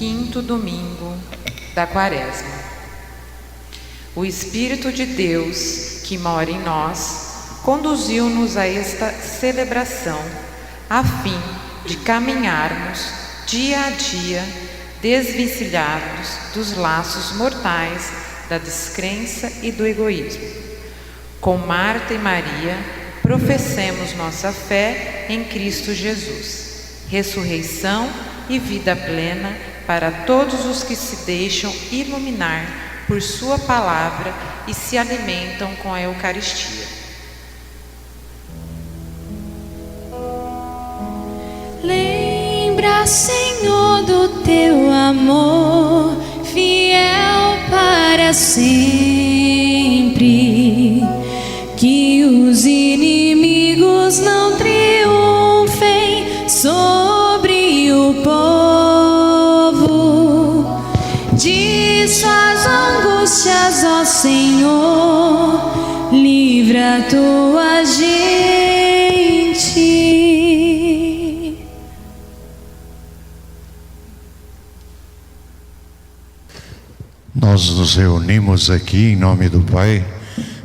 quinto domingo da Quaresma. O Espírito de Deus, que mora em nós, conduziu-nos a esta celebração, a fim de caminharmos dia a dia, desvencilhados dos laços mortais da descrença e do egoísmo. Com Marta e Maria, professemos nossa fé em Cristo Jesus, ressurreição e vida plena para todos os que se deixam iluminar por sua palavra e se alimentam com a Eucaristia. Lembra, Senhor, do teu amor, fiel para sempre, que os inimigos não triunfem sobre o povo. Diz as angústias, ó Senhor, livra a tua gente. Nós nos reunimos aqui em nome do Pai,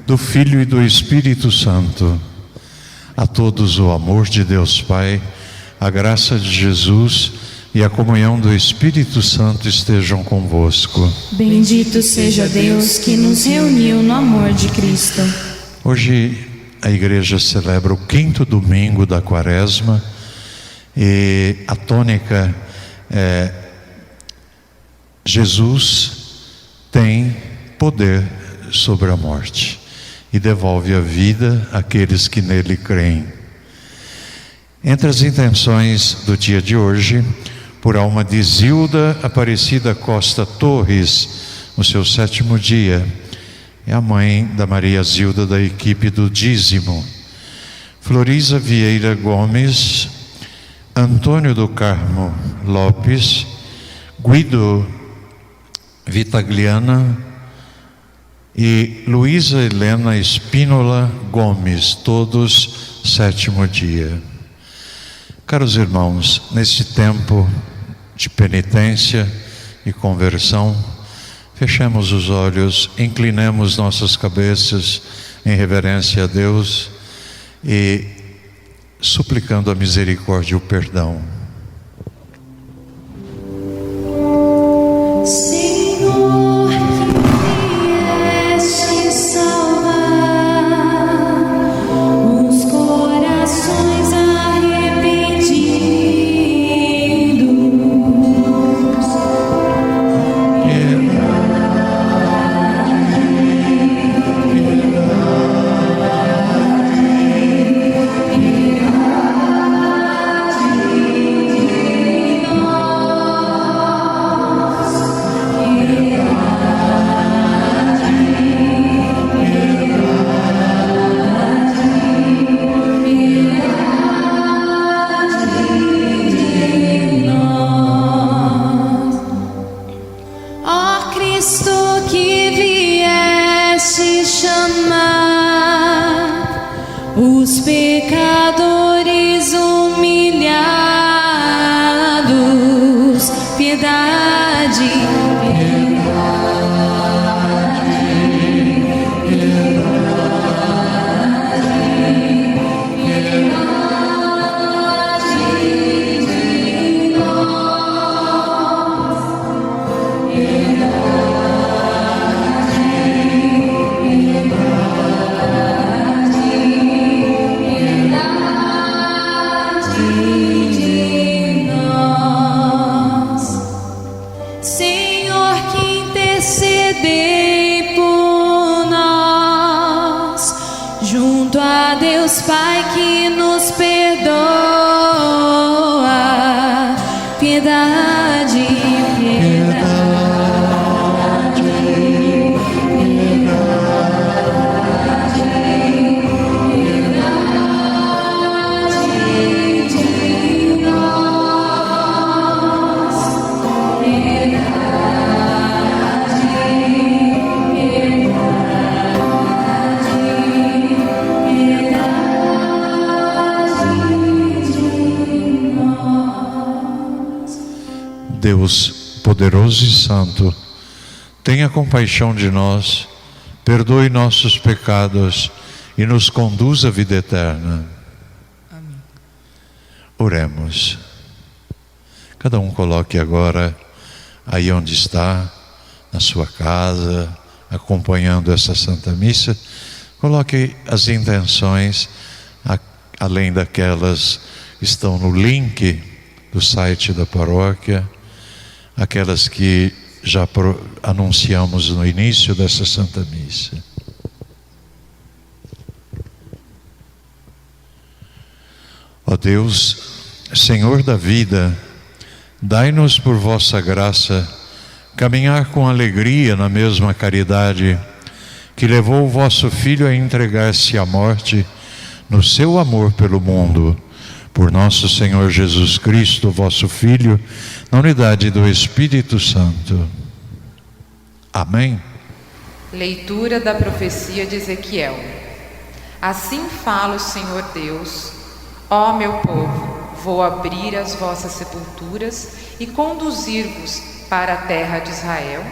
do Filho e do Espírito Santo. A todos o amor de Deus Pai, a graça de Jesus e a comunhão do Espírito Santo estejam convosco. Bendito seja Deus que nos reuniu no amor de Cristo. Hoje a igreja celebra o quinto domingo da Quaresma e a tônica é: Jesus tem poder sobre a morte e devolve a vida àqueles que nele creem. Entre as intenções do dia de hoje, por alma de Zilda Aparecida Costa Torres, no seu 7º dia, é a mãe da Maria Zilda da equipe do Dízimo. Floriza Vieira Gomes, Antônio do Carmo Lopes, Guido Vitagliana e Luísa Helena Espínola Gomes, todos 7º dia. Caros irmãos, neste tempo de penitência e conversão, fechemos os olhos, inclinemos nossas cabeças em reverência a Deus e suplicando a misericórdia e o perdão. Senhor, que vieste salvar os corações os pecadores humilhados, piedade, Pai que nos perdoa, piedade, piedade, piedade, piedade de nós, piedade, Deus poderoso e santo, tenha compaixão de nós, perdoe nossos pecados e nos conduz à vida eterna. Amém. Oremos. Cada um coloque agora aí onde está, na sua casa, acompanhando essa Santa Missa, coloque as intenções, além daquelas que estão no link do site da paróquia, aquelas que já anunciamos no início dessa Santa Missa. Ó Deus, Senhor da vida, dai-nos por vossa graça caminhar com alegria na mesma caridade que levou o vosso Filho a entregar-se à morte no seu amor pelo mundo. Por nosso Senhor Jesus Cristo, vosso Filho, na unidade do Espírito Santo. Amém. Leitura da profecia de Ezequiel. Assim fala o Senhor Deus: ó meu povo, vou abrir as vossas sepulturas e conduzir-vos para a terra de Israel,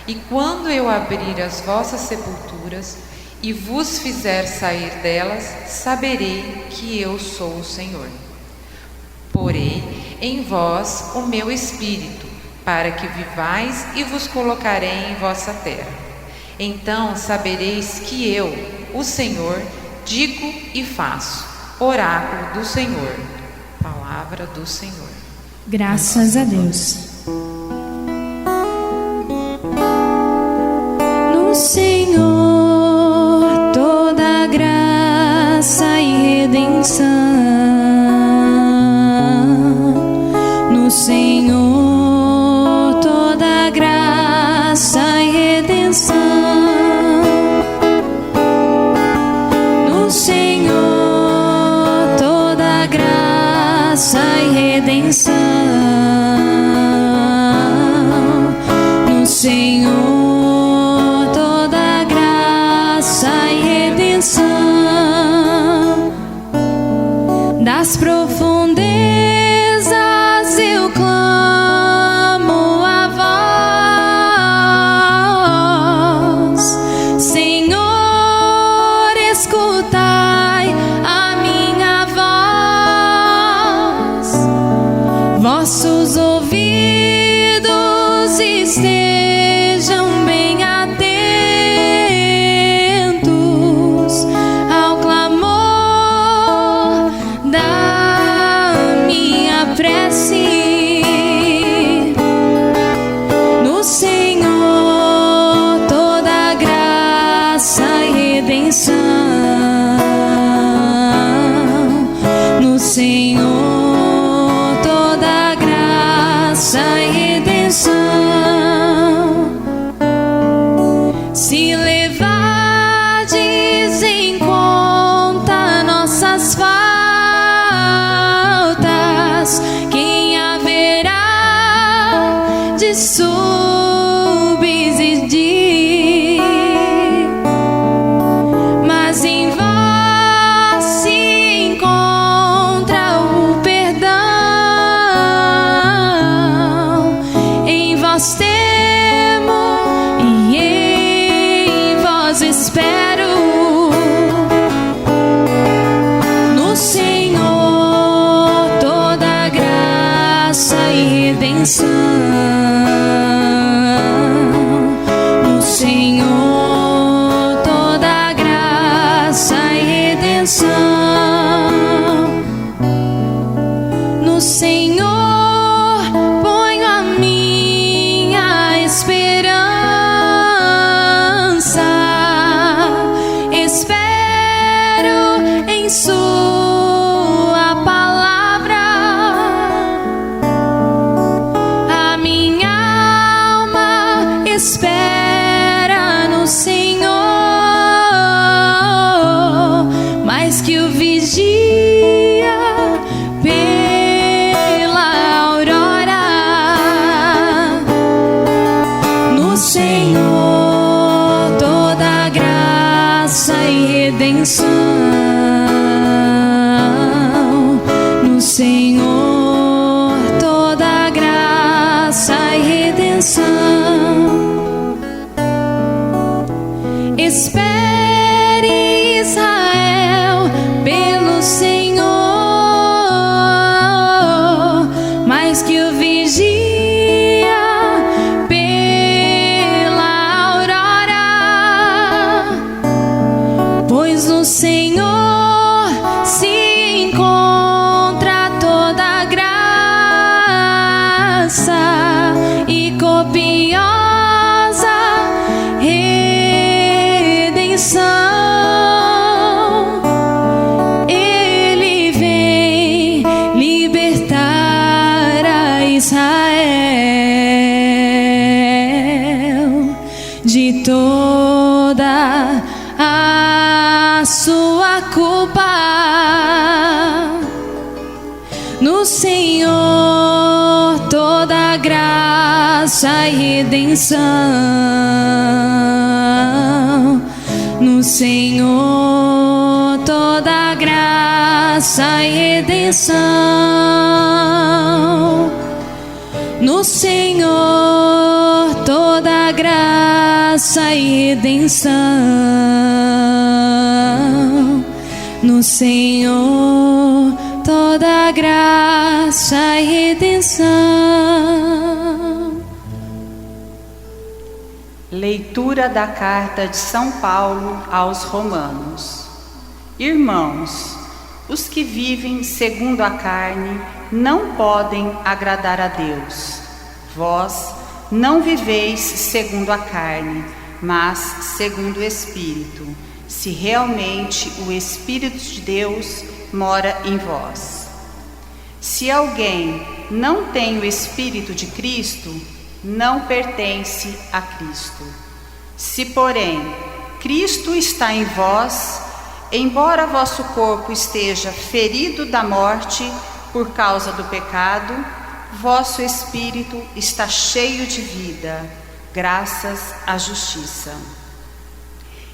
e quando eu abrir as vossas sepulturas e vos fizer sair delas, saberei que eu sou o Senhor. Porei em vós o meu espírito, para que vivais, e vos colocarei em vossa terra. Então sabereis que eu, o Senhor, digo e faço. Oráculo do Senhor. Palavra do Senhor. Graças a Deus. No Senhor toda graça e redenção. No Senhor toda graça e redenção. No Senhor toda graça e redenção. No Senhor toda graça e redenção. Das profundezas eu clamo a vós, Senhor, escutai a minha voz. Vossos ouvidos estejam bem atentos ao clamor da minha prece. No Senhor toda graça e redenção. No Senhor toda graça e redenção. Se levardes em conta nossas faltas, quem haverá de subsistir? Mas em vós se encontra o perdão, em vós temo e em vós espero. No Senhor toda graça e redenção. No Senhor toda graça e redenção. No Senhor ponho a minha esperança. Espero em sua palavra. A minha alma espera no Senhor, mais que o vigia pela aurora. No Senhor toda graça e redenção. No Senhor toda graça e redenção. redenção. Espere, Israel, pelo Senhor, mais que o vigia pela aurora, pois no Senhor se encontra toda graça e copiosa redenção. Ele vem libertar a Israel de toda a sua culpa. No Senhor toda graça e redenção. No Senhor toda graça e redenção. No Senhor toda graça e redenção. No Senhor toda graça e redenção. Leitura da carta de São Paulo aos Romanos. Irmãos, os que vivem segundo a carne não podem agradar a Deus. Vós não viveis segundo a carne, mas segundo o Espírito, se realmente o Espírito de Deus mora em vós. Se alguém não tem o Espírito de Cristo, não pertence a Cristo. Se, porém, Cristo está em vós, embora vosso corpo esteja ferido da morte por causa do pecado, vosso espírito está cheio de vida, graças à justiça.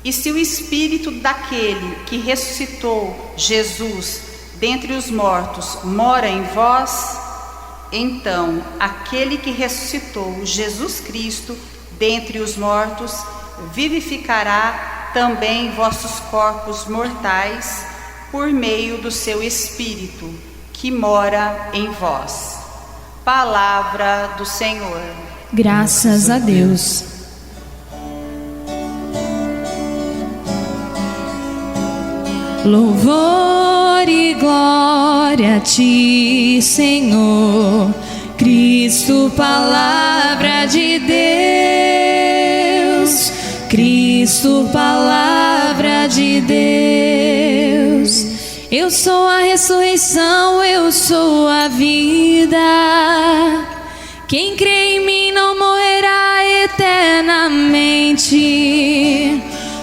E se o Espírito daquele que ressuscitou Jesus dentre os mortos mora em vós, então aquele que ressuscitou Jesus Cristo dentre os mortos vivificará também vossos corpos mortais por meio do seu Espírito que mora em vós. Palavra do Senhor. Graças a Deus. Louvor e glória a ti, Senhor, Cristo, palavra de Deus, Cristo, palavra de Deus. Eu sou a ressurreição, eu sou a vida. Quem crê em mim não morrerá eternamente.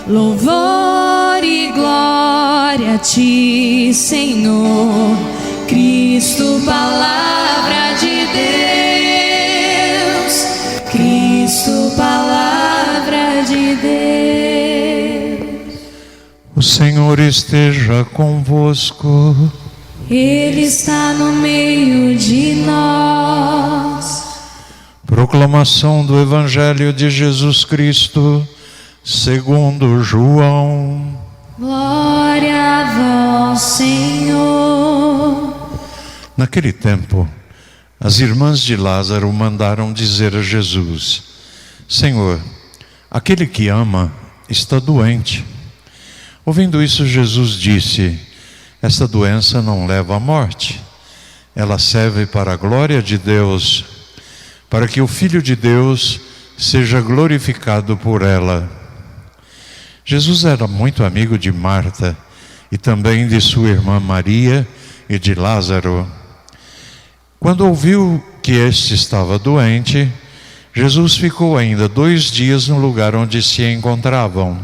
Louvor e glória a ti, Senhor, Cristo, palavra de Deus, Cristo, palavra de Deus. O Senhor esteja convosco. Ele está no meio de nós. Proclamação do Evangelho de Jesus Cristo segundo João. Glória a vós, Senhor. Naquele tempo, as irmãs de Lázaro mandaram dizer a Jesus: Senhor, aquele que ama está doente. Ouvindo isso, Jesus disse: esta doença não leva à morte. Ela serve para a glória de Deus, para que o Filho de Deus seja glorificado por ela. Jesus era muito amigo de Marta e também de sua irmã Maria e de Lázaro. Quando ouviu que este estava doente, Jesus ficou ainda 2 dias no lugar onde se encontravam.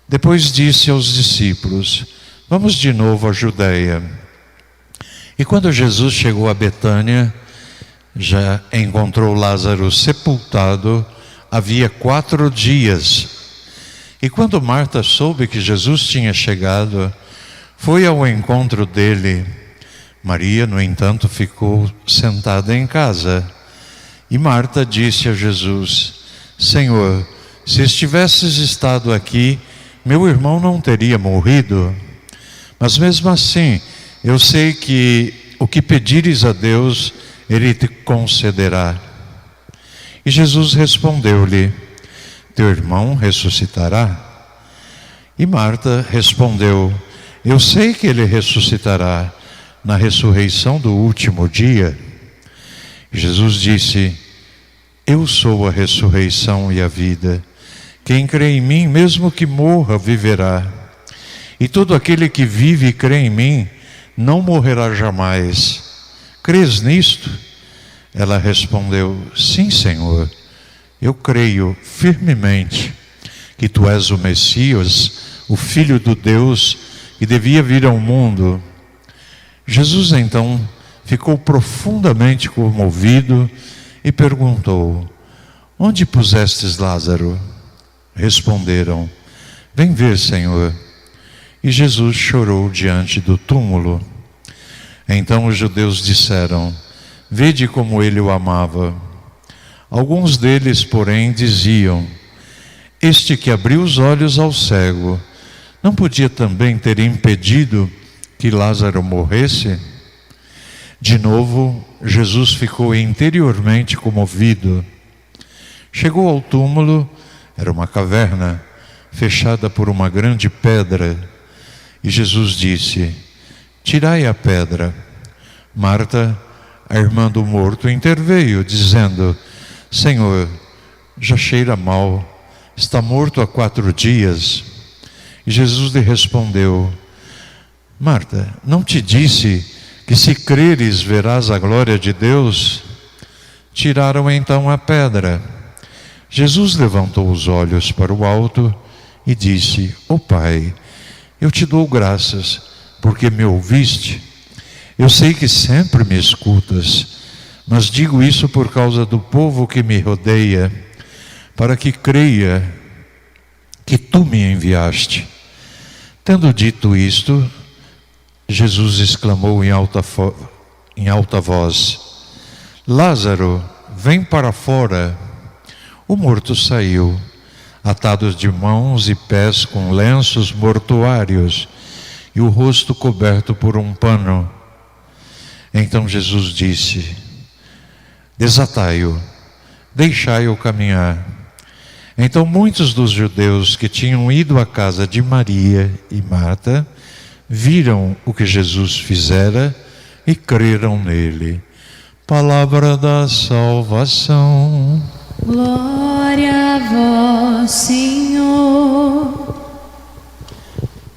Depois disse aos discípulos: vamos de novo à Judeia. E quando Jesus chegou a Betânia, já encontrou Lázaro sepultado havia 4 dias. E quando Marta soube que Jesus tinha chegado, foi ao encontro dele. Maria, no entanto, ficou sentada em casa. E Marta disse a Jesus: Senhor, se estivesses estado aqui, meu irmão não teria morrido. Mas mesmo assim, eu sei que o que pedires a Deus, Ele te concederá. E Jesus respondeu-lhe: Teu irmão ressuscitará. E Marta respondeu: Eu sei que ele ressuscitará na ressurreição do último dia. E Jesus disse: Eu sou a ressurreição e a vida. Quem crê em mim, mesmo que morra, viverá. E todo aquele que vive e crê em mim, não morrerá jamais. Crês nisto? Ela respondeu: Sim, Senhor, eu creio firmemente que Tu és o Messias, o Filho do Deus, que devia vir ao mundo. Jesus então ficou profundamente comovido e perguntou: Onde pusestes Lázaro? Responderam: Vem ver, Senhor. E Jesus chorou diante do túmulo. Então os judeus disseram: Vede como ele o amava. Alguns deles, porém, diziam: Este que abriu os olhos ao cego, não podia também ter impedido que Lázaro morresse? De novo, Jesus ficou interiormente comovido. Chegou ao túmulo, era uma caverna, fechada por uma grande pedra. E Jesus disse: Tirai a pedra. Marta, a irmã do morto, interveio, dizendo: Senhor, já cheira mal, está morto há 4 dias. E Jesus lhe respondeu: Marta, não te disse que se creres verás a glória de Deus? Tiraram então a pedra. Jesus levantou os olhos para o alto e disse: Ó Pai, eu te dou graças porque me ouviste. Eu sei que sempre me escutas, mas digo isso por causa do povo que me rodeia, para que creia que Tu me enviaste. Tendo dito isto, Jesus exclamou em alta voz: Lázaro, vem para fora. O morto saiu, atado de mãos e pés com lenços mortuários, e o rosto coberto por um pano. Então Jesus disse: Desatai-o, deixai-o caminhar. Então muitos dos judeus que tinham ido à casa de Maria e Marta viram o que Jesus fizera e creram nele. Palavra da salvação. Glória a vós, Senhor.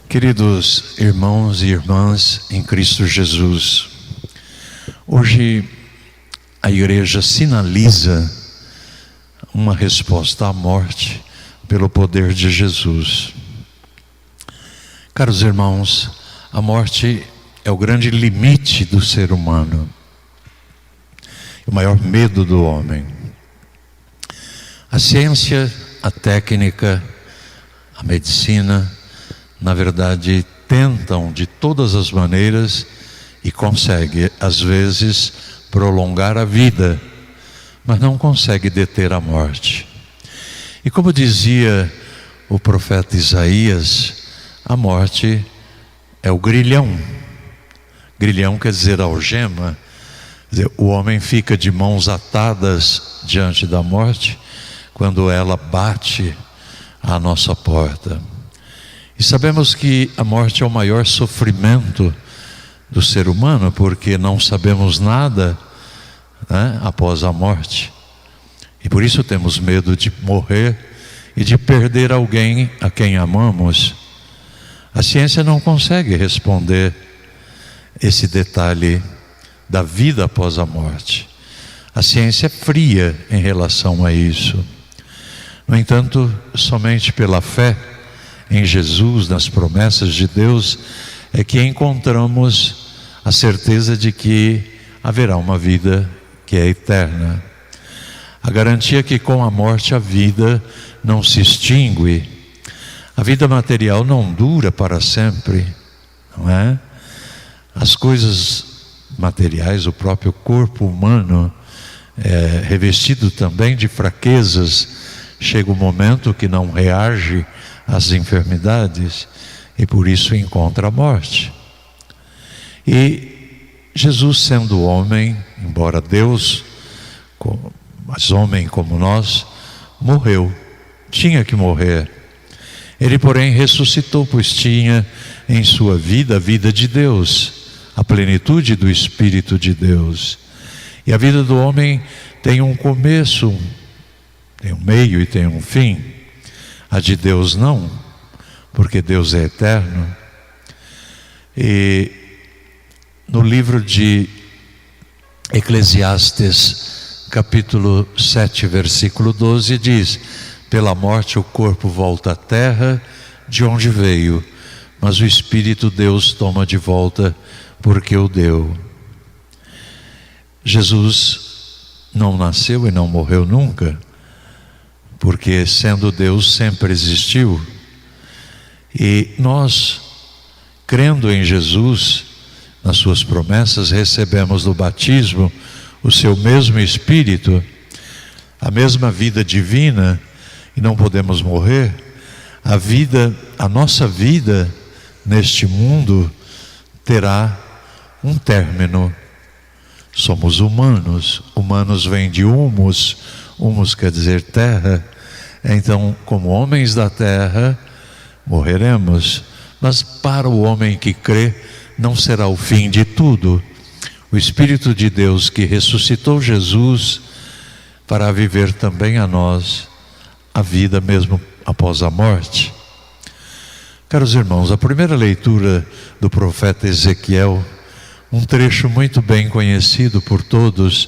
Queridos irmãos e irmãs em Cristo Jesus, hoje a igreja sinaliza uma resposta à morte pelo poder de Jesus. Caros irmãos, a morte é o grande limite do ser humano, o maior medo do homem. A ciência, a técnica, a medicina, na verdade, tentam de todas as maneiras e conseguem, às vezes, prolongar a vida, mas não consegue deter a morte. E como dizia o profeta Isaías, a morte é o grilhão. Grilhão quer dizer algema. Quer dizer, o homem fica de mãos atadas diante da morte quando ela bate à nossa porta. E sabemos que a morte é o maior sofrimento do ser humano, porque não sabemos nada, né, após a morte. E por isso temos medo de morrer e de perder alguém a quem amamos. A ciência não consegue responder esse detalhe da vida após a morte. A ciência é fria em relação a isso. No entanto, somente pela fé em Jesus, nas promessas de Deus, é que encontramos a certeza de que haverá uma vida que é eterna. A garantia que com a morte a vida não se extingue. A vida material não dura para sempre, não é? As coisas materiais, o próprio corpo humano, revestido também de fraquezas, chega um momento que não reage às enfermidades e por isso encontra a morte. E Jesus, sendo homem, embora Deus, mas homem como nós, morreu, tinha que morrer. Ele, porém, ressuscitou, pois tinha em sua vida a vida de Deus, a plenitude do Espírito de Deus. E a vida do homem tem um começo, tem um meio e tem um fim. A de Deus não, porque Deus é eterno. E no livro de Eclesiastes, capítulo 7, versículo 12, diz: pela morte o corpo volta à terra, de onde veio, mas o Espírito Deus toma de volta, porque o deu. Jesus não nasceu e não morreu nunca, porque sendo Deus sempre existiu. E nós, crendo em Jesus, nas suas promessas, recebemos do batismo o seu mesmo Espírito, a mesma vida divina, e não podemos morrer. A nossa vida neste mundo terá um término. Somos humanos, humanos vêm de humus, humus quer dizer terra. Então, como homens da terra, morreremos, mas para o homem que crê, não será o fim de tudo. O Espírito de Deus que ressuscitou Jesus fará viver também a nós a vida mesmo após a morte. Caros irmãos, a primeira leitura do profeta Ezequiel, um trecho muito bem conhecido por todos,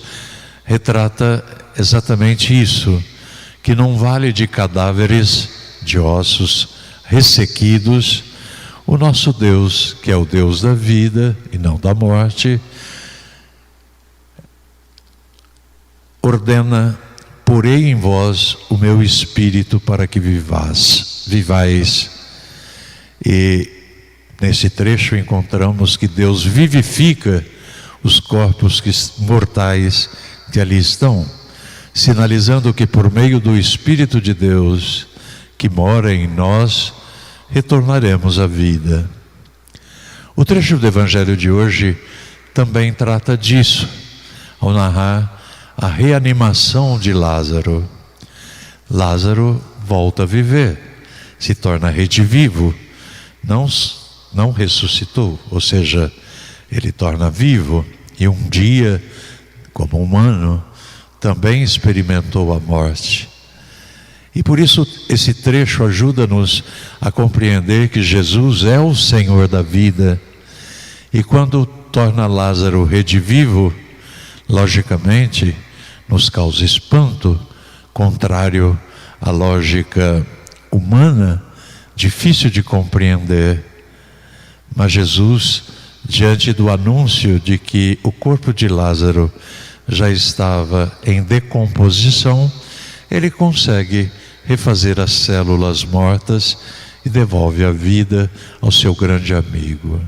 retrata exatamente isso, que num vale de cadáveres, de ossos ressequidos, o nosso Deus, que é o Deus da vida e não da morte, ordena: porei em vós o meu espírito para que vivais. E nesse trecho encontramos que Deus vivifica os corpos mortais que ali estão, sinalizando que por meio do Espírito de Deus que mora em nós, retornaremos à vida. O trecho do Evangelho de hoje também trata disso, ao narrar a reanimação de Lázaro. Lázaro volta a viver, se torna redivivo, não ressuscitou, ou seja, ele torna vivo, e um dia, como humano, também experimentou a morte. E por isso esse trecho ajuda-nos a compreender que Jesus é o Senhor da vida, e quando torna Lázaro redivivo, logicamente nos causa espanto, contrário à lógica humana, difícil de compreender. Mas Jesus, diante do anúncio de que o corpo de Lázaro já estava em decomposição, ele consegue refazer as células mortas e devolve a vida ao seu grande amigo.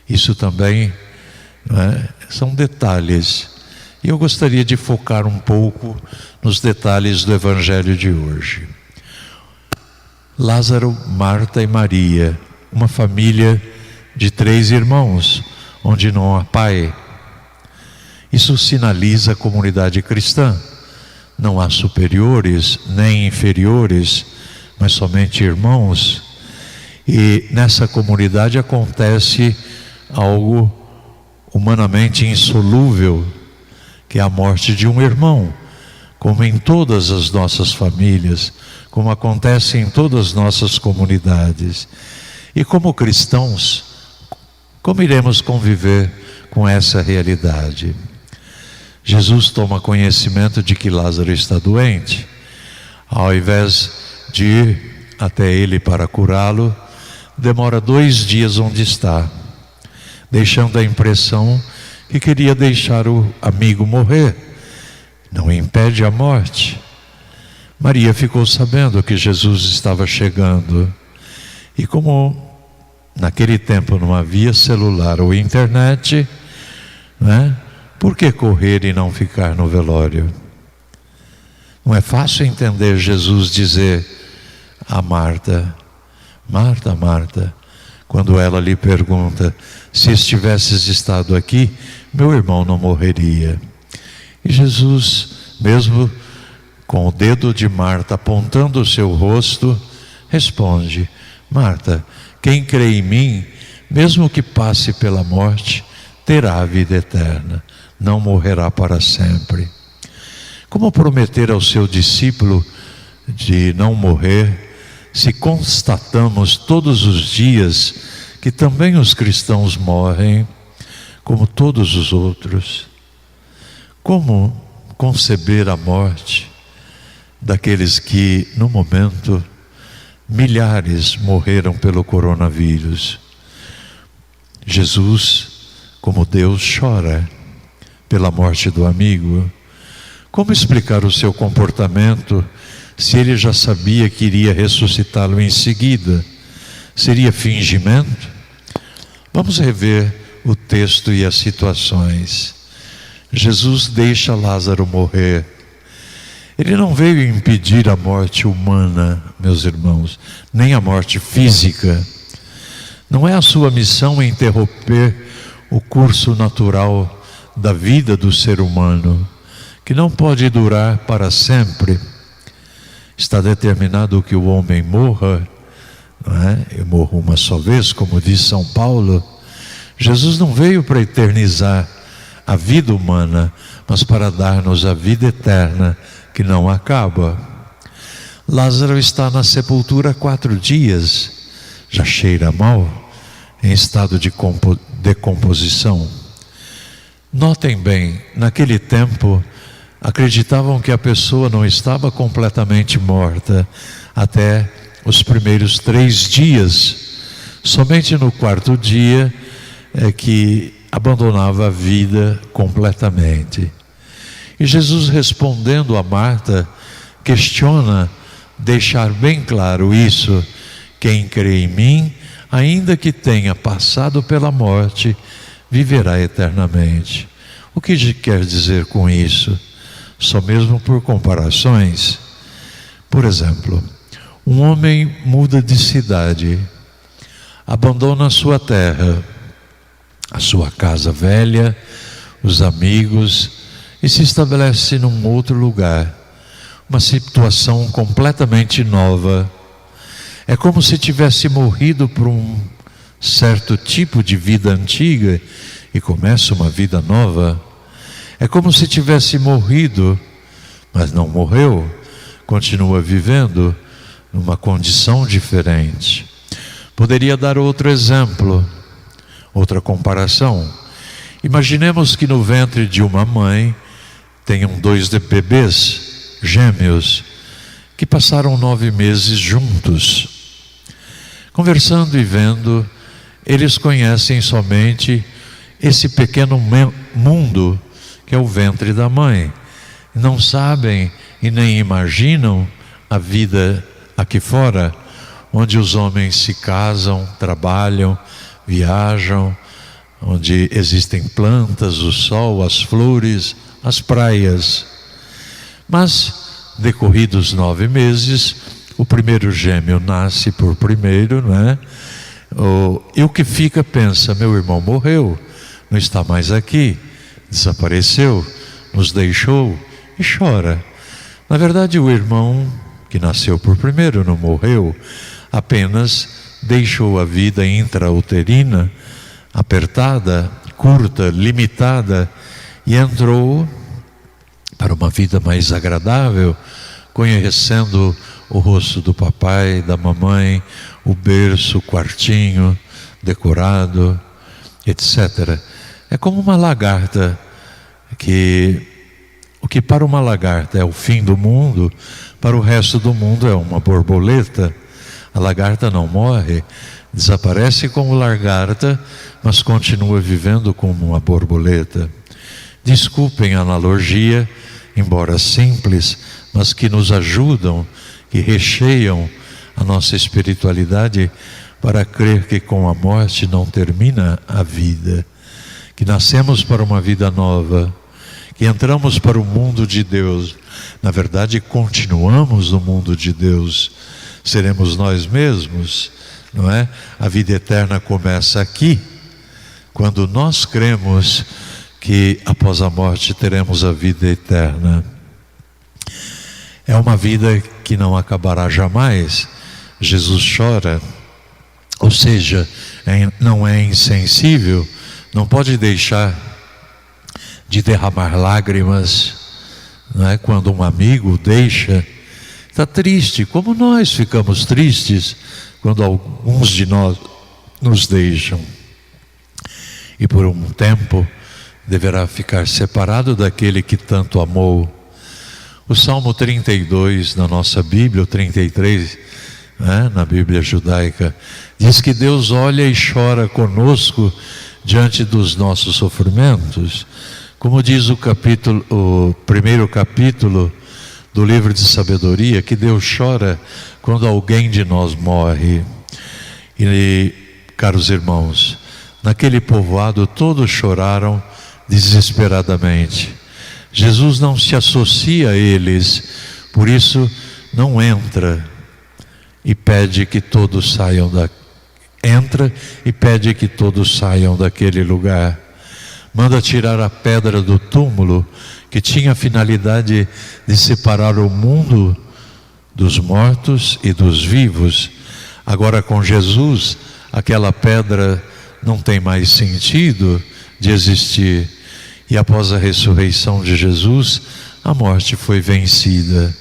Isso também, são detalhes, e eu gostaria de focar um pouco nos detalhes do Evangelho de hoje. Lázaro, Marta e Maria, uma família de 3 irmãos, onde não há pai. Isso sinaliza a comunidade cristã. Não há superiores nem inferiores, mas somente irmãos. E nessa comunidade acontece algo humanamente insolúvel, que é a morte de um irmão, como em todas as nossas famílias, como acontece em todas as nossas comunidades. E como cristãos, como iremos conviver com essa realidade? Jesus toma conhecimento de que Lázaro está doente. Ao invés de ir até ele para curá-lo, demora 2 dias onde está, deixando a impressão que queria deixar o amigo morrer. Não impede a morte. Maria ficou sabendo que Jesus estava chegando, e como naquele tempo não havia celular ou internet, Por que correr e não ficar no velório? Não é fácil entender Jesus dizer a Marta: Marta, Marta, quando ela lhe pergunta: se estivesses estado aqui, meu irmão não morreria. E Jesus, mesmo com o dedo de Marta apontando o seu rosto, responde: Marta, quem crê em mim, mesmo que passe pela morte, terá a vida eterna, não morrerá para sempre. Como prometer ao seu discípulo de não morrer, se constatamos todos os dias que também os cristãos morrem, como todos os outros? Como conceber a morte daqueles que, no momento, milhares morreram pelo coronavírus? Jesus, como Deus, chora pela morte do amigo. Como explicar o seu comportamento se ele já sabia que iria ressuscitá-lo em seguida? Seria fingimento? Vamos rever o texto e as situações. Jesus deixa Lázaro morrer. Ele não veio impedir a morte humana, meus irmãos, nem a morte física. Não é a sua missão interromper o curso natural da vida do ser humano, que não pode durar para sempre. Está determinado que o homem morra, não é? Eu morro uma só vez, como diz São Paulo. Jesus não veio para eternizar a vida humana, mas para dar-nos a vida eterna, que não acaba. Lázaro está na sepultura há 4 dias, já cheira mal, em estado de decomposição. Notem bem, naquele tempo, acreditavam que a pessoa não estava completamente morta até os primeiros 3 dias. Somente no 4º dia é que abandonava a vida completamente. E Jesus, respondendo a Marta, questiona deixar bem claro isso: quem crê em mim, ainda que tenha passado pela morte, viverá eternamente. O que quer dizer com isso? Só mesmo por comparações. Por exemplo, um homem muda de cidade, abandona a sua terra, a sua casa velha, os amigos, e se estabelece num outro lugar, uma situação completamente nova. É como se tivesse morrido por um certo tipo de vida antiga e começa uma vida nova. É como se tivesse morrido, mas não morreu, continua vivendo numa condição diferente. Poderia dar outro exemplo, outra comparação. Imaginemos que no ventre de uma mãe tenham 2 bebês gêmeos que passaram 9 meses juntos. Conversando e vendo, eles conhecem somente esse pequeno mundo que é o ventre da mãe. Não sabem e nem imaginam a vida aqui fora, onde os homens se casam, trabalham, viajam, onde existem plantas, o sol, as flores, as praias. Mas, decorridos 9 meses, o primeiro gêmeo nasce por primeiro, não é? E o que fica pensa: meu irmão morreu, não está mais aqui, desapareceu, nos deixou, e chora. Na verdade, o irmão que nasceu por primeiro não morreu, apenas deixou a vida intrauterina apertada, curta, limitada, e entrou para uma vida mais agradável, conhecendo o rosto do papai, da mamãe, o berço, o quartinho decorado, etc. É como uma lagarta, que o que para uma lagarta é o fim do mundo, para o resto do mundo é uma borboleta. A lagarta não morre, desaparece como lagarta, mas continua vivendo como uma borboleta. Desculpem a analogia, embora simples, mas que nos ajudam, que recheiam a nossa espiritualidade para crer que com a morte não termina a vida, que nascemos para uma vida nova, que entramos para o mundo de Deus, na verdade continuamos no mundo de Deus, seremos nós mesmos, não é? A vida eterna começa aqui, quando nós cremos que após a morte teremos a vida eterna. É uma vida que não acabará jamais. Jesus chora, ou seja, não é insensível, não pode deixar de derramar lágrimas, não é? Quando um amigo deixa, está triste, como nós ficamos tristes quando alguns de nós nos deixam. E por um tempo deverá ficar separado daquele que tanto amou. O Salmo 32 na nossa Bíblia, o 33, né, na Bíblia judaica, diz que Deus olha e chora conosco diante dos nossos sofrimentos. Como diz o primeiro capítulo do livro de sabedoria, que Deus chora quando alguém de nós morre. E, caros irmãos, naquele povoado todos choraram desesperadamente. Jesus não se associa a eles, por isso não entra e pede que todos saiam daquele lugar. Manda tirar a pedra do túmulo, que tinha a finalidade de separar o mundo dos mortos e dos vivos. Agora com Jesus, aquela pedra não tem mais sentido de existir. E após a ressurreição de Jesus, a morte foi vencida.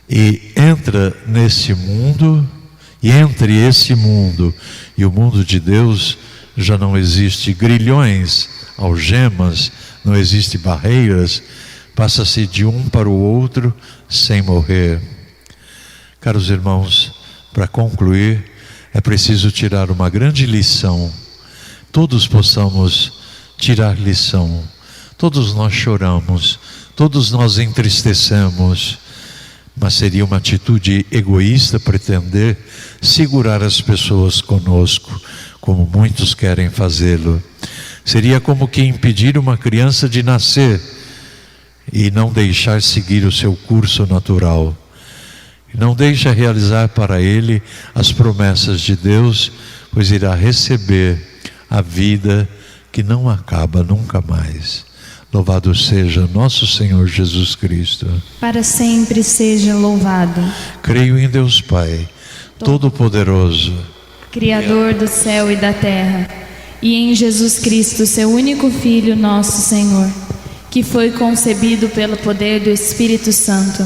E entra nesse mundo, e entre esse mundo e o mundo de Deus, já não existe grilhões, algemas, não existe barreiras, passa-se de um para o outro sem morrer. Caros irmãos, para concluir, é preciso tirar uma grande lição. Todos possamos tirar lição. Todos nós choramos, todos nós entristecemos, mas seria uma atitude egoísta pretender segurar as pessoas conosco, como muitos querem fazê-lo. Seria como que impedir uma criança de nascer e não deixar seguir o seu curso natural. Não deixa realizar para ele as promessas de Deus, pois irá receber a vida que não acaba nunca mais. Louvado seja nosso Senhor Jesus Cristo. Para sempre seja louvado. Creio em Deus Pai, Todo-Poderoso, Criador do céu e da terra, e em Jesus Cristo, seu único Filho, nosso Senhor, que foi concebido pelo poder do Espírito Santo,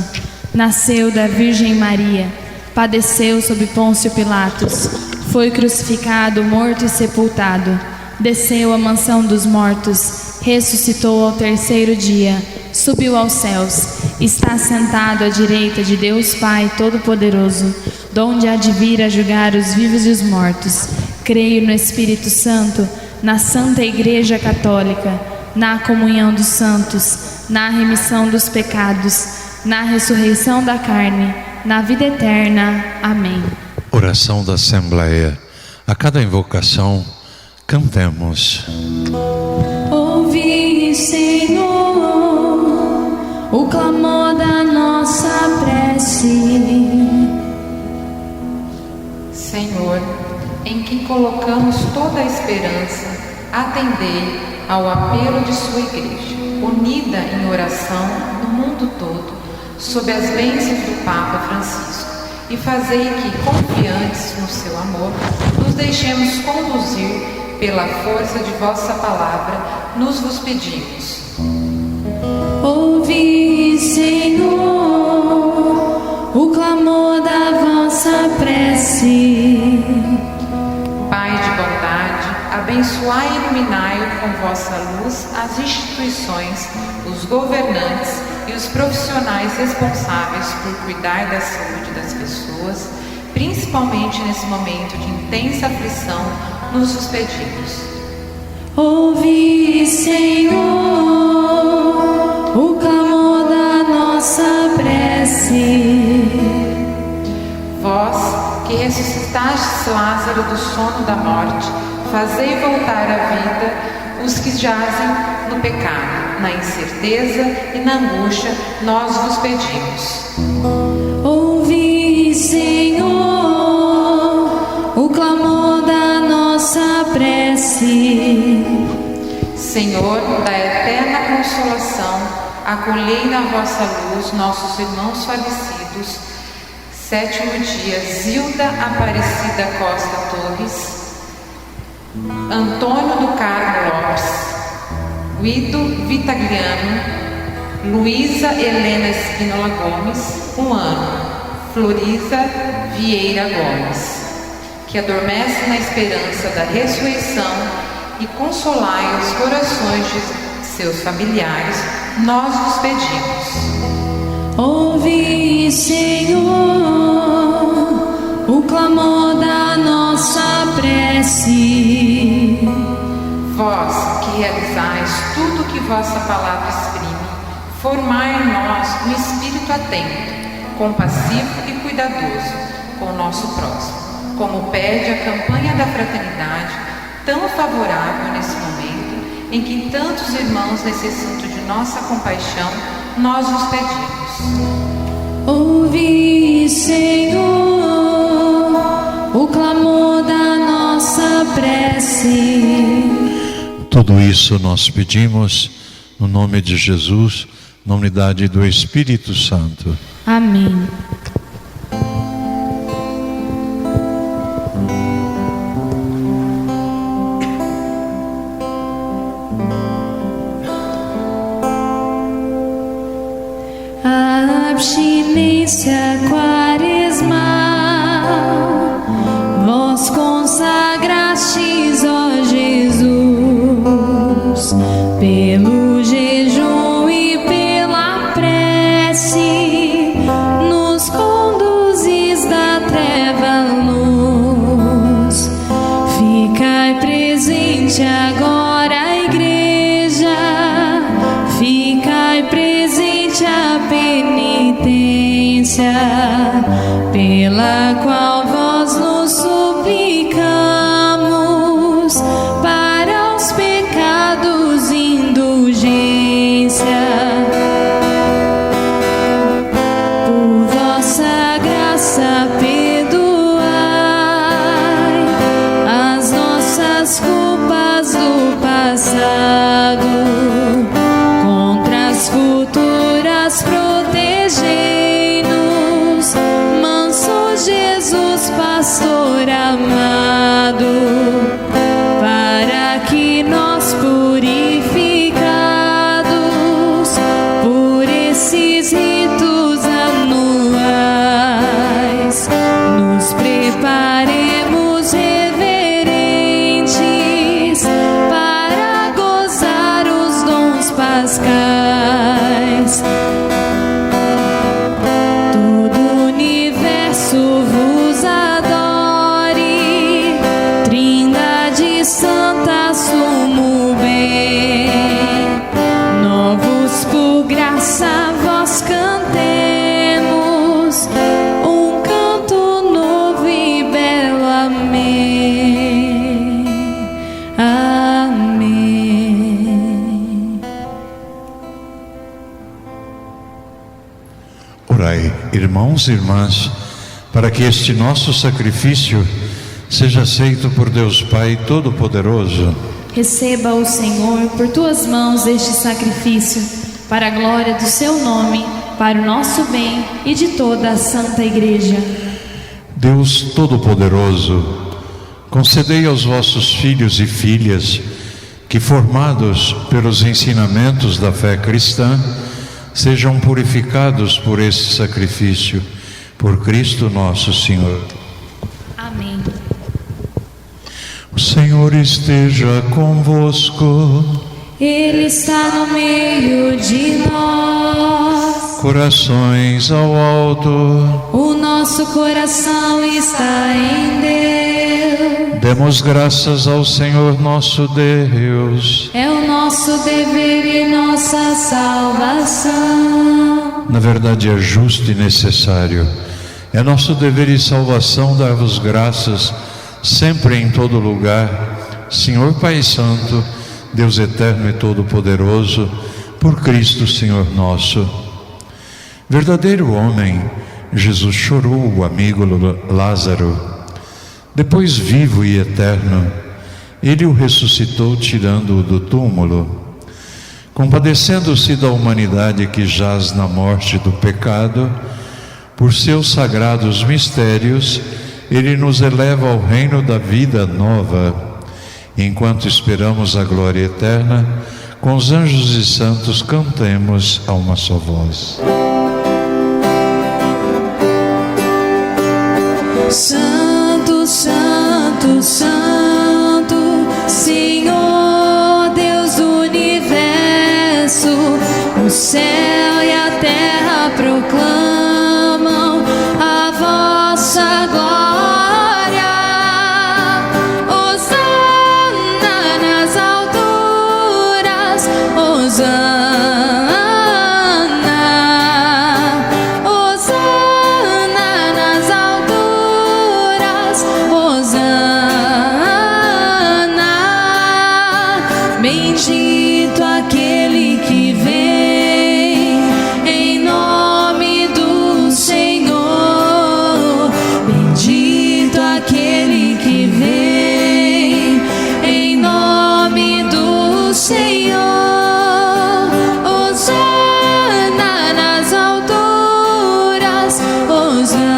nasceu da Virgem Maria, padeceu sob Pôncio Pilatos, foi crucificado, morto e sepultado, desceu à mansão dos mortos, ressuscitou ao terceiro dia, subiu aos céus, está sentado à direita de Deus Pai Todo-Poderoso, donde há de vir a julgar os vivos e os mortos. Creio no Espírito Santo, na Santa Igreja Católica, na comunhão dos santos, na remissão dos pecados, na ressurreição da carne, na vida eterna. Amém. Oração da Assembleia. A cada invocação, cantemos. Ouvi, Senhor, o clamor da nossa prece. Senhor, em quem colocamos toda a esperança, atendei ao apelo de sua Igreja, unida em oração no mundo todo, sob as bênçãos do Papa Francisco, e fazei que, confiantes no seu amor, nos deixemos conduzir pela força de vossa palavra, nos vos pedimos. Ouvi, Senhor, o clamor da vossa prece. Pai de bondade, abençoai e iluminai com vossa luz as instituições, os governantes e os profissionais responsáveis por cuidar da saúde das pessoas, principalmente nesse momento de intensa aflição, nos pedimos. Ouvi, Senhor, o clamor da nossa prece. Vós, que ressuscitastes Lázaro do sono da morte, fazei voltar à vida os que jazem no pecado, na incerteza e na angústia, nós vos pedimos. Ouvi, Senhor, o clamor da nossa prece. Senhor, da eterna consolação, acolhei na vossa luz nossos irmãos falecidos. 7º dia, Zilda Aparecida Costa Torres, Antônio do Carmo Lopes, Guido Vitagliano, Luísa Helena Espínola Gomes, 1 ano, Florisa Vieira Gomes, que adormece na esperança da ressurreição, e consolai os corações de seus familiares, nós vos pedimos. Ouvi, Senhor, o clamor da nossa prece. Vós que realizais tudo que vossa palavra exprime, formai em nós um espírito atento, compassivo e cuidadoso com o nosso próximo, como pede a campanha da fraternidade, tão favorável nesse momento em que tantos irmãos necessitam de nossa compaixão, nós vos pedimos. Ouvi, Senhor, o clamor da nossa prece. Tudo isso nós pedimos no nome de Jesus, na unidade do Espírito Santo. Amém. A abstinência quaresmal vós consagrastes, ó Jesus, pelo jejum e pela prece, nos conduzis da treva à luz. Ficai presente agora a igreja, ficai presente a penitência, pela qual vós nos suplicamos, para os pecados indulgência. Por vossa graça perdoai as nossas culpas do passado, contra as futuras protegei-nos, manso Jesus, pastor amado, para que nós purificados por esses ritos anuais, nos preparemos reverentes para gozar os dons pascais. Todo o universo vos adore, Trindade Santa, sumo bem. Novos por graça vós cantemos, um canto novo e belo. Amém. Amém. Orai, irmãos e irmãs, para que este nosso sacrifício seja aceito por Deus Pai Todo-Poderoso. Receba o Senhor por tuas mãos este sacrifício, para a glória do seu nome, para o nosso bem e de toda a Santa Igreja. Deus Todo-Poderoso, concedei aos vossos filhos e filhas que, formados pelos ensinamentos da fé cristã, sejam purificados por este sacrifício, por Cristo nosso Senhor. Amém. O Senhor esteja convosco. Ele está no meio de nós. Corações ao alto. O nosso coração está em Deus. Demos graças ao Senhor nosso Deus. É o nosso dever e nossa salvação. Na verdade é justo e necessário. É nosso dever e salvação dar-vos graças sempre e em todo lugar, Senhor Pai Santo, Deus eterno e todo-poderoso, por Cristo Senhor nosso. Verdadeiro homem, Jesus chorou o amigo Lázaro. Depois, vivo e eterno, Ele o ressuscitou, tirando-o do túmulo. Compadecendo-se da humanidade que jaz na morte do pecado, por seus sagrados mistérios, Ele nos eleva ao reino da vida nova. Enquanto esperamos a glória eterna, com os anjos e santos cantemos a uma só voz. Santo, Santo, Santo, Senhor Deus do universo, o céu e a terra proclamam a vossa glória. Hosana nas alturas, Hosana. Bendito aquele que vem em nome do Senhor. Bendito aquele que vem em nome do Senhor. Hosana nas alturas, Hosana.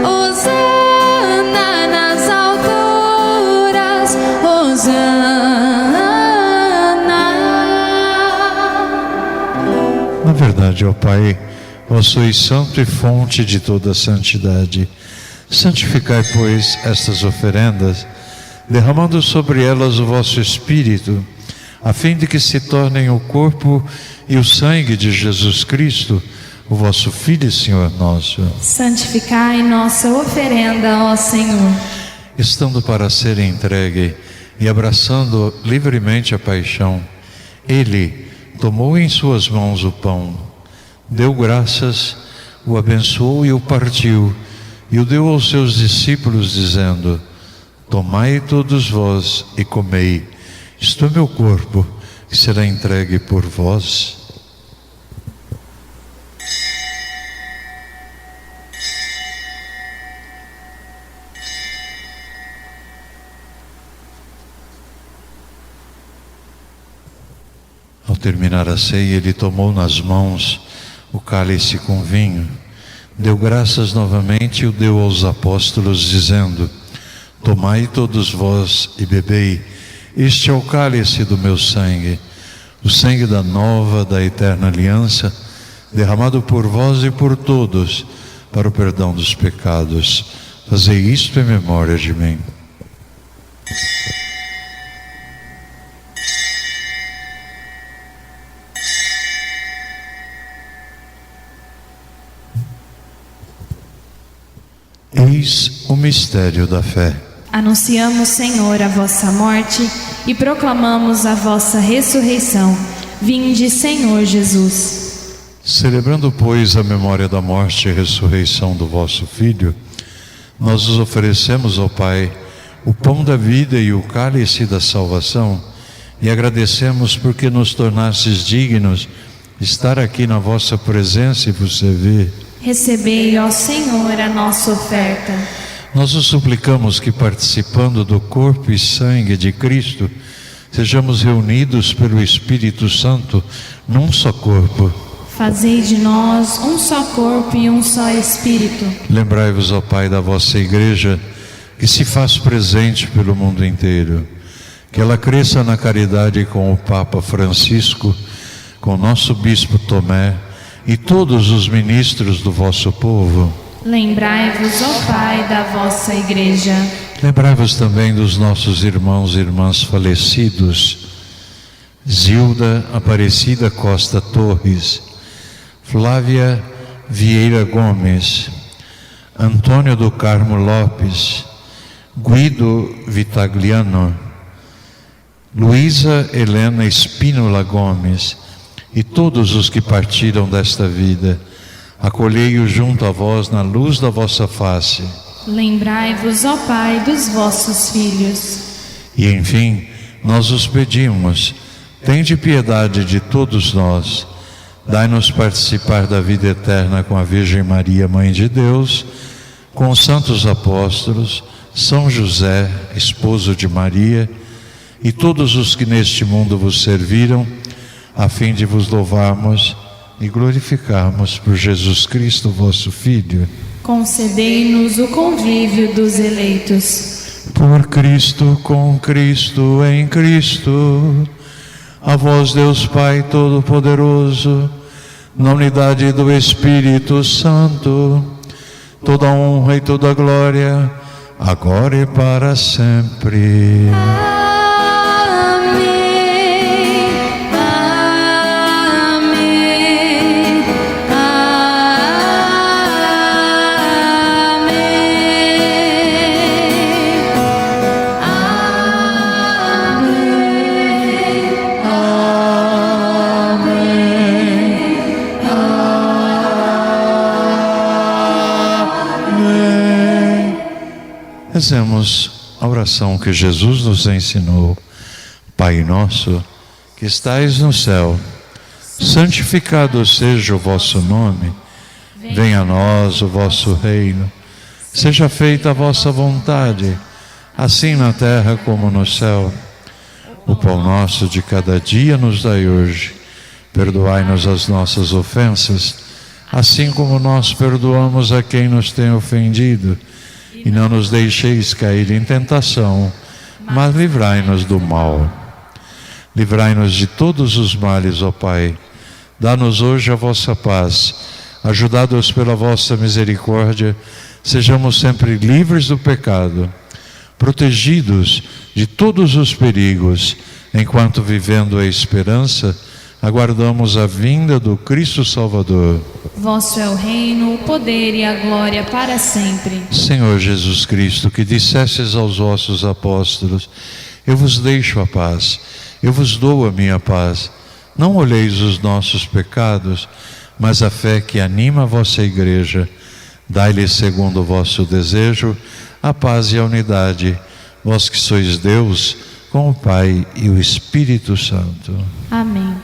Hosana nas alturas, Na verdade, ó Pai, vós sois santo e fonte de toda a santidade. Santificai, pois, estas oferendas, derramando sobre elas o vosso Espírito, a fim de que se tornem o corpo e o sangue de Jesus Cristo, o vosso Filho e Senhor nosso. Santificai nossa oferenda, ó Senhor. Estando para ser entregue e abraçando livremente a paixão, Ele tomou em suas mãos o pão, deu graças, o abençoou e o partiu, e o deu aos seus discípulos, dizendo: tomai todos vós e comei, isto é meu corpo, que será entregue por vós. Ao terminar a ceia, Ele tomou nas mãos o cálice com vinho, deu graças novamente e o deu aos apóstolos, dizendo: tomai todos vós e bebei, este é o cálice do meu sangue, o sangue da nova, da eterna aliança, derramado por vós e por todos, para o perdão dos pecados. Fazei isto em memória de mim. Eis o mistério da fé. Anunciamos, Senhor, a vossa morte e proclamamos a vossa ressurreição. Vinde, Senhor Jesus. Celebrando, pois, a memória da morte e ressurreição do vosso Filho, nós os oferecemos ao Pai o pão da vida e o cálice da salvação, e agradecemos porque nos tornastes dignos de estar aqui na vossa presença e vos servir. Recebei, ó Senhor, a nossa oferta. Nós os suplicamos que, participando do corpo e sangue de Cristo, sejamos reunidos pelo Espírito Santo num só corpo. Fazei de nós um só corpo e um só Espírito. Lembrai-vos, ó Pai, da vossa Igreja, que se faz presente pelo mundo inteiro. Que ela cresça na caridade com o Papa Francisco, com o nosso Bispo Tomé e todos os ministros do vosso povo. Lembrai-vos, ó Pai, da vossa Igreja. Lembrai-vos também dos nossos irmãos e irmãs falecidos: Zilda Aparecida Costa Torres, Flávia Vieira Gomes, Antônio do Carmo Lopes, Guido Vitagliano, Luísa Helena Espínola Gomes e todos os que partiram desta vida. Acolhei-os junto a vós na luz da vossa face. Lembrai-vos, ó Pai, dos vossos filhos. E enfim, nós os pedimos, tende piedade de todos nós, dai-nos participar da vida eterna com a Virgem Maria, Mãe de Deus, com os santos apóstolos, São José, esposo de Maria, e todos os que neste mundo vos serviram, a fim de vos louvarmos e glorificarmos por Jesus Cristo, vosso Filho. Concedei-nos o convívio dos eleitos. Por Cristo, com Cristo, em Cristo, a vós, Deus Pai Todo-Poderoso, na unidade do Espírito Santo, toda honra e toda glória, agora e para sempre. Rezemos a oração que Jesus nos ensinou. Pai nosso, que estais no céu, santificado seja o vosso nome. Venha a nós o vosso reino. Seja feita a vossa vontade, assim na terra como no céu. O pão nosso de cada dia nos dai hoje. Perdoai-nos as nossas ofensas, assim como nós perdoamos a quem nos tem ofendido. E não nos deixeis cair em tentação, mas livrai-nos do mal. Livrai-nos de todos os males, ó Pai. Dá-nos hoje a vossa paz. Ajudados pela vossa misericórdia, sejamos sempre livres do pecado, protegidos de todos os perigos, enquanto, vivendo a esperança, aguardamos a vinda do Cristo Salvador. Vosso é o reino, o poder e a glória para sempre. Senhor Jesus Cristo, que dissestes aos vossos apóstolos: eu vos deixo a paz, eu vos dou a minha paz. Não olheis os nossos pecados, mas a fé que anima a vossa igreja. Dai-lhe, segundo o vosso desejo, a paz e a unidade, vós que sois Deus, com o Pai e o Espírito Santo. Amém.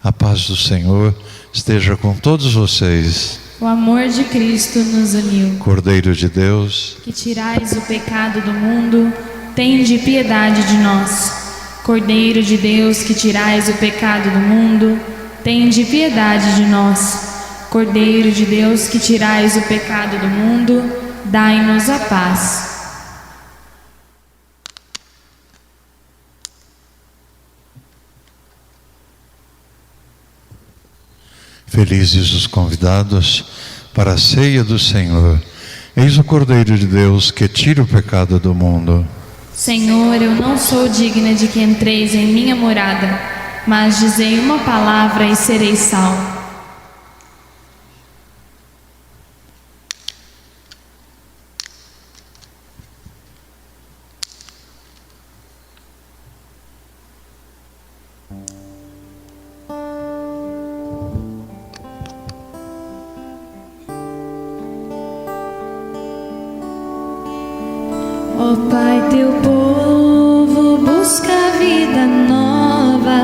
A paz do Senhor esteja com todos vocês. O amor de Cristo nos uniu. Cordeiro de Deus, que tirais o pecado do mundo, tende piedade de nós. Cordeiro de Deus, que tirais o pecado do mundo, tende piedade de nós. Cordeiro de Deus, que tirais o pecado do mundo, dai-nos a paz. felizes os convidados para a ceia do Senhor. Eis o Cordeiro de Deus que tira o pecado do mundo. Senhor, eu não sou digna de que entreis em minha morada, mas dizei uma palavra e serei salvo. Ó Pai, teu povo busca a vida nova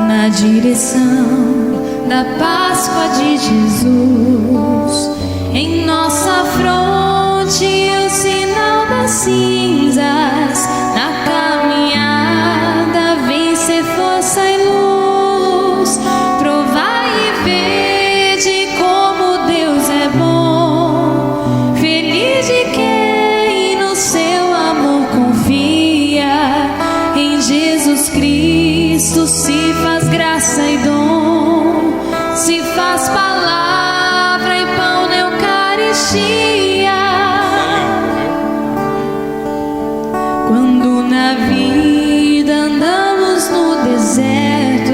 na direção da Páscoa de Jesus. Em nossa fronte o sinal das cinzas, na caminhada vem ser força e luz. Provai e vede como Deus é bom, feliz de quem no seu amor confia. Em Jesus Cristo se faz graça e dom, se faz palavra e pão na Eucaristia. Quando na vida andamos no deserto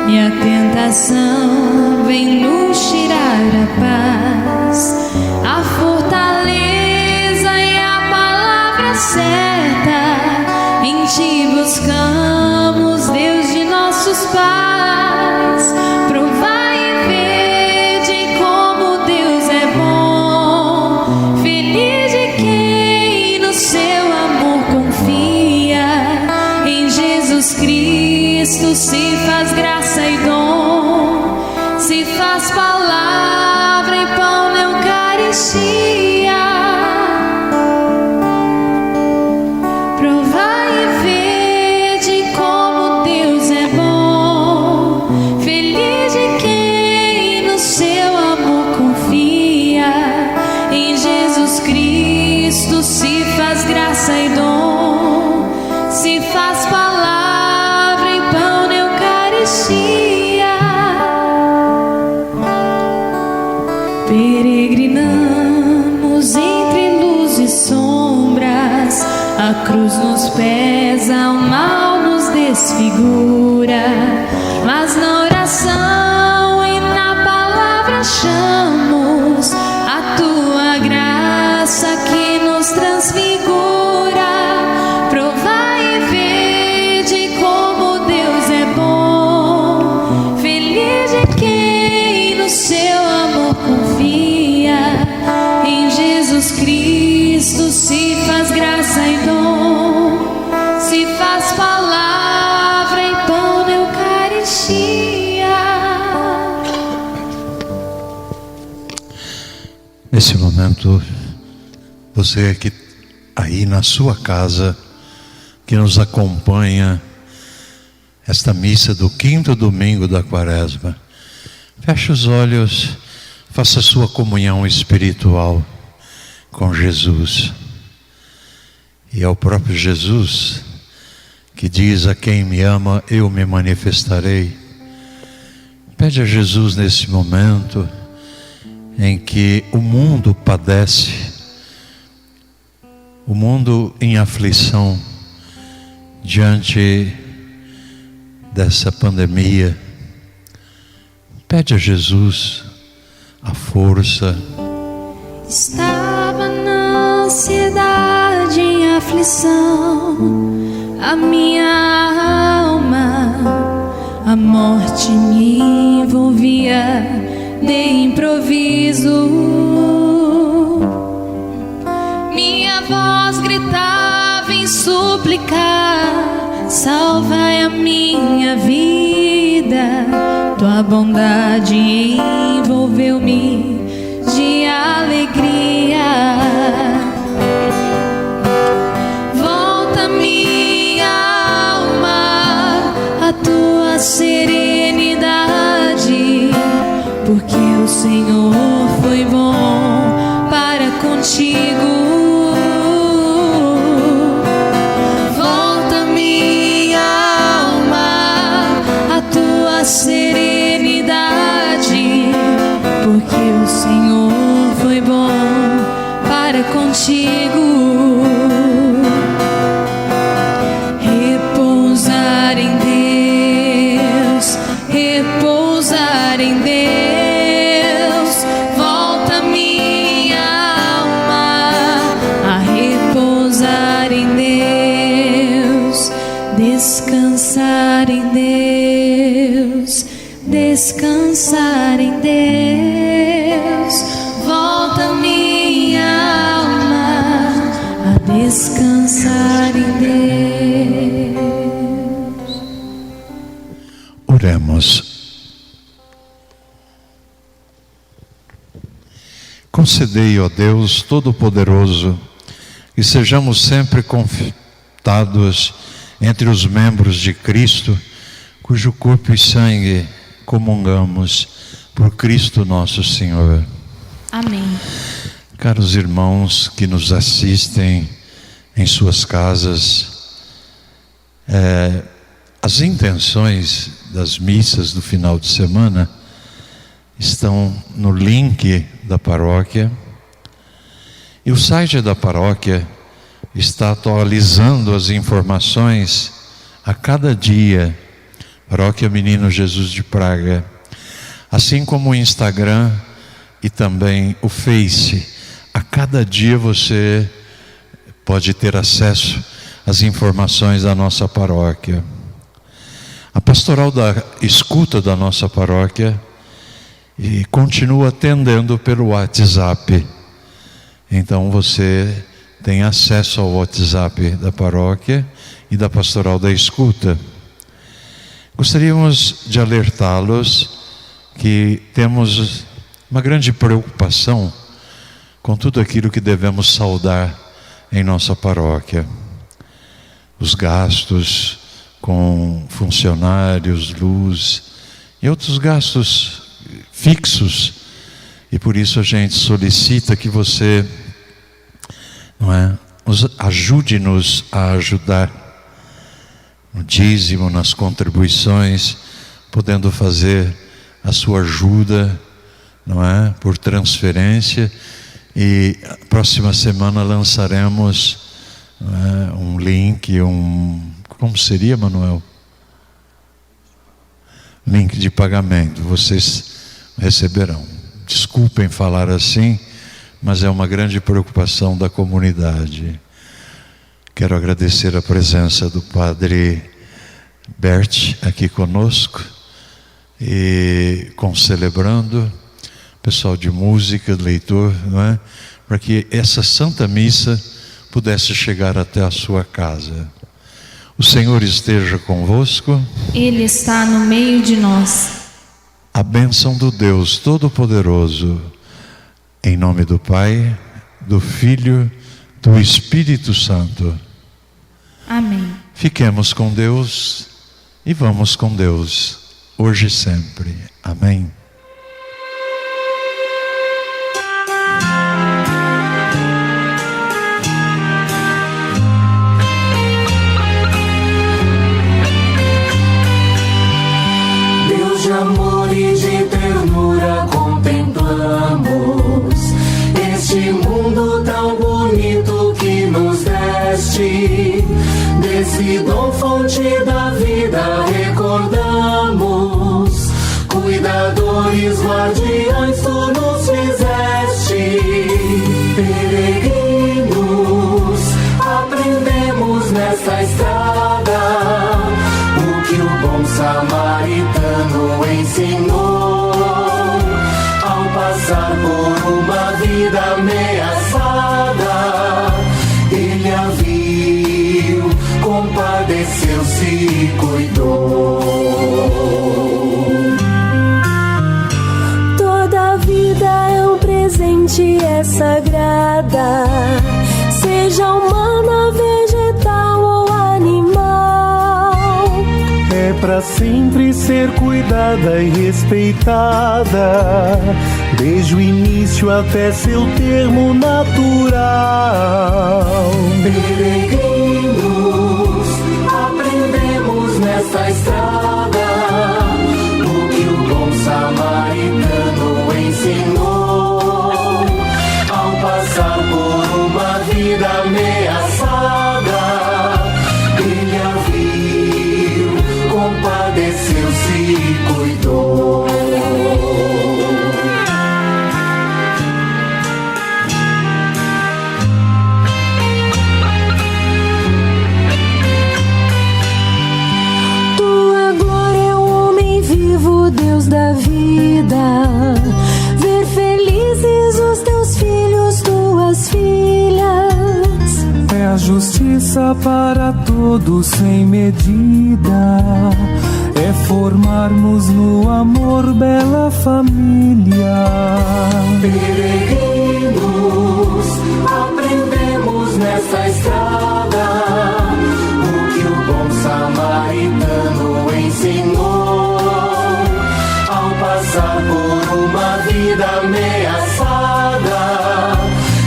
e a tentação vem nos tirar a paz, a fortaleza e a palavra certa, em ti buscamos, Deus de nossos pais. Provai e vede como Deus é bom, feliz de se faz graça e dom, se faz palavra e pão na Eucaristia. Provai e vede como Deus é bom, feliz de quem no seu amor confia. Em Jesus Cristo se faz graça e dom, se faz palavra e pão na Eucaristia. Peregrinamos entre luz e sombras, a cruz nos pesa, o mal nos desfigura, mas na oração e na palavra achamos a tua graça que nos transfigura. Provai e vede como Deus é bom, feliz de quem no seu amor confia. Em Jesus Cristo se faz graça e dom, se faz palavra e pão na Eucaristia. Nesse momento, você que aí na sua casa, que nos acompanha esta missa do 5º domingo da Quaresma, feche os olhos, faça sua comunhão espiritual com Jesus. E é o próprio Jesus que diz: a quem me ama eu me manifestarei. Pede a Jesus nesse momento em que o mundo padece, o mundo em aflição diante dessa pandemia. Pede a Jesus a força. Estava na ansiedade, em aflição, a minha alma, a morte me envolvia de improviso. Minha voz gritava em suplicar: salvai a minha vida. Tua bondade envolveu-me de alegria. Volta minha alma à tua serenidade, porque o Senhor foi bom para contigo. Volta minha alma à tua serenidade, porque o Senhor foi bom para contigo. Repousar em Deus, repousar em Deus. Volta minha alma a repousar em Deus, descansar em Deus, descansar em Deus. Volta minha alma a descansar em Deus. Oremos. Concedei, ó Deus Todo-Poderoso, que sejamos sempre contados entre os membros de Cristo, cujo corpo e sangue comungamos por Cristo nosso Senhor. Amém. Caros irmãos que nos assistem em suas casas, as intenções das missas do final de semana estão no link da paróquia, e o site da paróquia está atualizando as informações a cada dia. Paróquia Menino Jesus de Praga, assim como o Instagram e também o Face. A cada dia você pode ter acesso às informações da nossa paróquia. A pastoral da escuta da nossa paróquia e continua atendendo pelo WhatsApp. Então você tem acesso ao WhatsApp da paróquia e da pastoral da escuta. Gostaríamos de alertá-los que temos uma grande preocupação com tudo aquilo que devemos saldar em nossa paróquia. Os gastos com funcionários, luz e outros gastos fixos. E por isso a gente solicita que você, ajude-nos a ajudar no dízimo, nas contribuições, podendo fazer a sua ajuda, por transferência. E próxima semana lançaremos um link, como seria, Manuel? Link de pagamento, vocês receberão. Desculpem falar assim, mas é uma grande preocupação da comunidade. Quero agradecer a presença do Padre Bert aqui conosco, e concelebrando, pessoal de música, leitor, para que essa Santa Missa pudesse chegar até a sua casa. O Senhor esteja convosco. Ele está no meio de nós. A bênção do Deus Todo-Poderoso, em nome do Pai, do Filho, do Espírito Santo. Amém. Fiquemos com Deus e vamos com Deus, hoje e sempre. Amém. Deus de amor e de ternura contemplamos este mundo tão bonito que nos deste. Desse dom fonte da vida recordamos, cuidadores, guardiões tu nos fizeste. Peregrinos, aprendemos nesta estrada o que o bom samaritano ensinou. Ao passar por uma vida ameaçada, ele a viu, compadeceu-se e cuidou. Toda vida é um presente, é sagrada, seja humana, vegetal ou animal. É pra sempre ser cuidada e respeitada, desde o início até seu termo natural. Peregrinos, aprendemos nesta estrada o que o bom samaritano ensinou. Ao passar por uma vida ameaçada, ele a viu, compadeceu-se e cuidou. Deus da vida, ver felizes os teus filhos, tuas filhas. É a justiça para todos sem medida, é formar-nos no amor, bela família. Peregrinos, aprendemos nesta estrada o que o bom samaritano ensinou. Passar por uma vida ameaçada,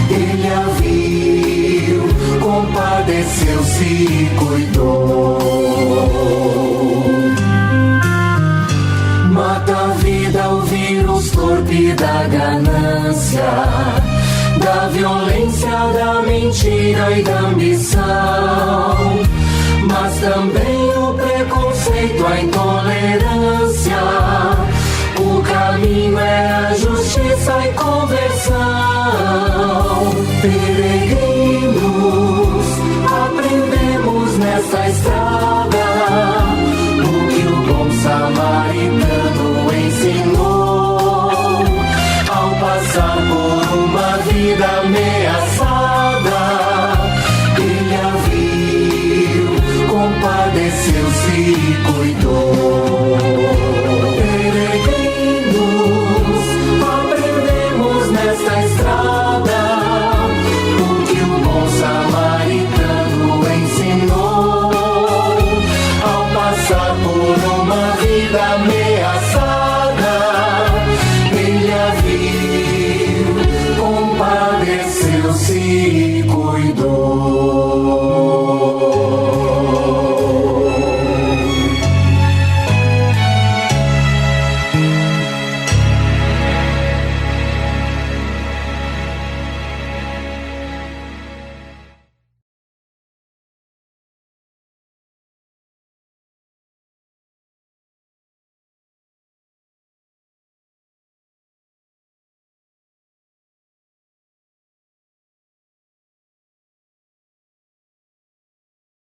ele a viu, compadeceu-se e cuidou. Mata a vida o vírus torpe da ganância, da violência, da mentira e da ambição, mas também o preconceito, a intolerância. O caminho é a justiça e conversão. Peregrinos, aprendemos nesta estrada